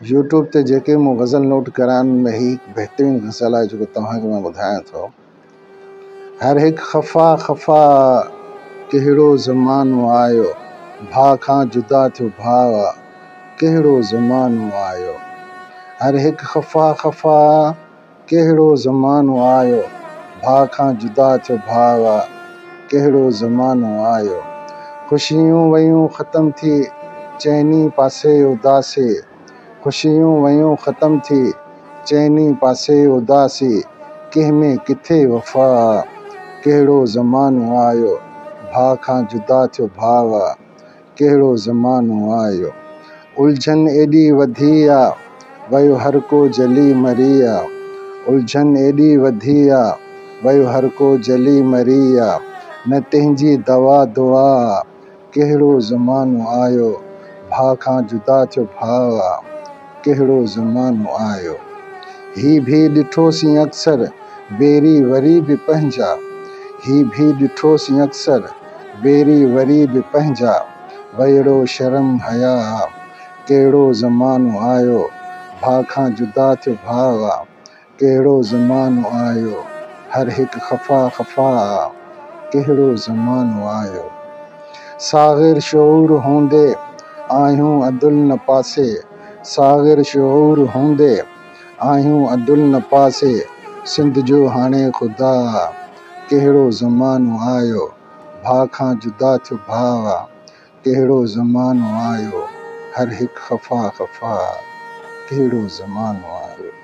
YouTube ते जेके मूं गज़ल नोट करा में ही बेहतरीन गज़ल है जो तव्हांखे मां ॿुधायां थो। हर हिकु ख़फ़ा ख़फ़ा कहिड़ो ज़मानो आयो, भाउ खां जुदा थियो भाउ कहिड़ो ज़मानो आयो। हर हिकु ख़फ़ा ख़फ़ा कहिड़ो ज़मानो आयो, भाउ खां जुदा थियो भाउ कहिड़ो ज़मानो आयो। ख़ुशियूं वयूं ख़तम थी चइनी पासे उदासी, ख़ुशियूं वयूं ख़तम थी चइनी पासे उदासी, कंहिंमें किथे वफ़ा कहिड़ो ज़मानो आयो, भाउ खां जुदा थियो भाउ कहिड़ो ज़मानो आयो। उलझन एॾी वधी आहे वयो हर को जली मरी आहे, उलझन एॾी वधी आहे वयो हर को जली मरी आहे, न तंहिंजी दवा दुआ कहिड़ो ज़मानो आयो, भाउ खां जुदा थियो भाउ कहिड़ो ज़मानो आयो। ही भी ॾिठोसीं अक्सर बेरी वरी बि पंहिंजा, ही भी ॾिठोसीं अक्सर बेरी वरी बि पंहिंजा, वहिड़ो शर्म हया कहिड़ो ज़मानो आयो, भाउ खां जुदा थियो भाउ कहिड़ो ज़मानो आयो। हर हिकु ख़फ़ा ख़फ़ा कहिड़ो ज़मानो आयो। साग़िर शऊर हूंदे आहियूं अदुल न पासे, साग़िर शऊर हूंदे आहियूं अदुल न पासे, सिंध जो हाणे ख़ुदा कहिड़ो ज़मानो आयो, भाउ खां जुदा थियो भाउ कहिड़ो ज़मानो आयो। हर हिकु ख़फ़ा ख़फ़ा कहिड़ो ज़मानो आयो।